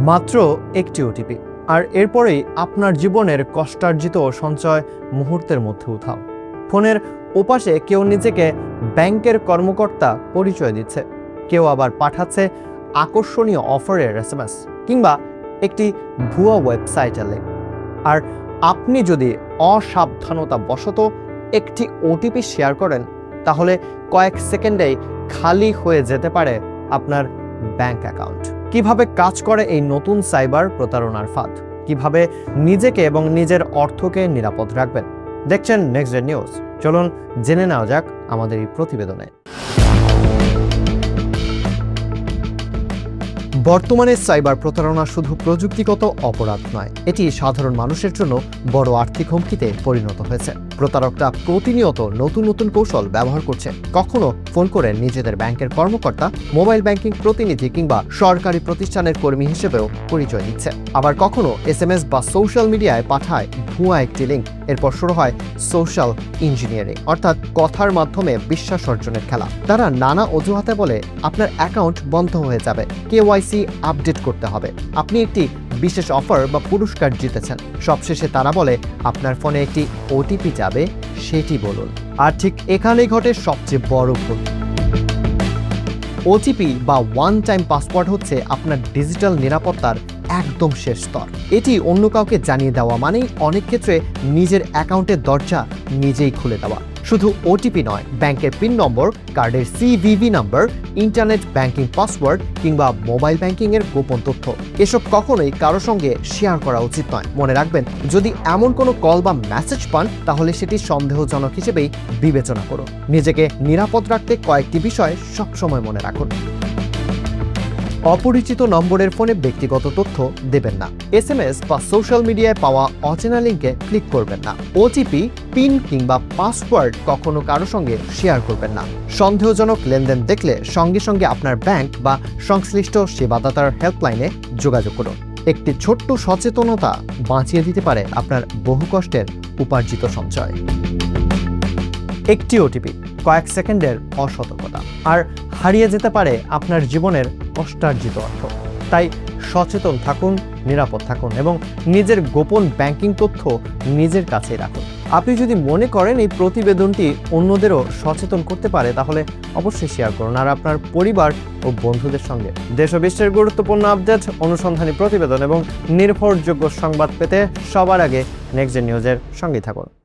মাত্র একটি ওটিপি, আর এরপরেই আপনার জীবনের কষ্টার্জিত সঞ্চয় মুহূর্তের মধ্যে উধাও। ফোনের ওপাশে কেউ নিজেকে ব্যাংকের কর্মকর্তা পরিচয় দিচ্ছে, কেউ আবার পাঠাচ্ছে আকর্ষণীয় অফারের এসএমএস কিংবা একটি ভুয়া ওয়েবসাইটের লিংক। আর আপনি যদি অসাবধানতা বশত একটি ওটিপি শেয়ার করেন, তাহলে কয়েক সেকেন্ডেই খালি হয়ে যেতে পারে আপনার ব্যাংক অ্যাকাউন্ট। কিভাবে কাজ করে এই নতুন সাইবার প্রতারণার ফাঁদ, কিভাবে নিজেকে এবং নিজের অর্থকে নিরাপদ রাখবেন, দেখছেন নেক্সট ডে নিউজ। চলুন জেনে নেওয়া যাক আমাদের এই প্রতিবেদনে। বর্তমানে সাইবার প্রতারণা শুধু প্রযুক্তিগত অপরাধ নয়, এটি সাধারণ মানুষের জন্য বড় আর্থিক হুমকিতে পরিণত হয়েছে। প্রতারকরা প্রতিনিয়ত নতুন নতুন কৌশল ব্যবহার করছে। কখনো ফোন করে নিজেদের ব্যাংকের কর্মকর্তা, মোবাইল ব্যাংকিং প্রতিনিধি কিংবা সরকারি প্রতিষ্ঠানের কর্মী হিসেবেও পরিচয় দিচ্ছে। আবার কখনো এসএমএস বা সোশ্যাল মিডিয়ায় পাঠায় ভুয়া একটি লিঙ্ক। এরপর শুরু হয় সোশ্যাল ইঞ্জিনিয়ারিং, অর্থাৎ কথার মাধ্যমে বিশ্বাস অর্জনের খেলা। তারা নানা অজুহাতে বলে আপনার অ্যাকাউন্ট বন্ধ হয়ে যাবে, কেওয়াইসি আপডেট করতে হবে, আপনি একটি বিশেষ অফার বা পুরস্কার জিতেছেন। সবশেষে তারা বলে আপনার ফোনে একটি ওটিপি যাবে, সেটি বলুন। আর ঠিক এখানেই ঘটে সবচেয়ে বড় ভুল। ওটিপি বা ওয়ান টাইম পাসওয়ার্ড হচ্ছে আপনার ডিজিটাল নিরাপত্তার একদম শেষ স্তর। এটি অন্য কাউকে জানিয়ে দেওয়া মানেই অনেক ক্ষেত্রে নিজের অ্যাকাউন্টের দরজা নিজেই খুলে দেওয়া। শুধু ওটিপি নয়, ব্যাংকের পিন নম্বর, কার্ডের CVV number, internet banking password কিংবা মোবাইল ব্যাংকিং এর গোপন তথ্য, এসব কখনোই কারো সঙ্গে শেয়ার করা উচিত নয়। মনে রাখবেন, যদি এমন কোনো কল বা মেসেজ পান, তাহলে সেটি সন্দেহজনক হিসেবেই বিবেচনা করুন। নিজেকে নিরাপদ রাখতে কয়েকটি বিষয় সবসময় মনে রাখুন। অপরিচিত নম্বরের ফোনে ব্যক্তিগত তথ্য দেবেন না। এসএমএস বা সোশ্যাল মিডিয়ায় পাওয়া অচেনা লিঙ্কে ক্লিক করবেন না। ওটিপি, পিন কিংবা পাসওয়ার্ড কখনো কারো সঙ্গে শেয়ার করবেন না। সন্দেহজনক লেনদেন দেখলে সঙ্গে সঙ্গে আপনার ব্যাংক বা সংশ্লিষ্ট সেবাদাতার হেল্পলাইনে যোগাযোগ করুন। একটি ছোট্ট সচেতনতা বাঁচিয়ে দিতে পারে আপনার বহু কষ্টের উপার্জিত সঞ্চয়। একটি ওটিপি, কয়েক সেকেন্ডের অসতর্কতা, আর হারিয়ে যেতে পারে আপনার জীবনের কষ্টার্জিত অর্থ। তাই সচেতন থাকুন, নিরাপদ থাকুন এবং নিজের গোপন ব্যাংকিং তথ্য নিজের কাছেই রাখুন। আপনি যদি মনে করেন এই প্রতিবেদনটি অন্যদেরও সচেতন করতে পারে, তাহলে অবশ্যই শেয়ার করুন আর আপনার পরিবার ও বন্ধুদের সঙ্গে। দেশ ও বিশ্বের গুরুত্বপূর্ণ আপডেট, অনুসন্ধানী প্রতিবেদন এবং নির্ভরযোগ্য সংবাদ পেতে সবার আগে নেক্সট ডে নিউজের সঙ্গেই থাকুন।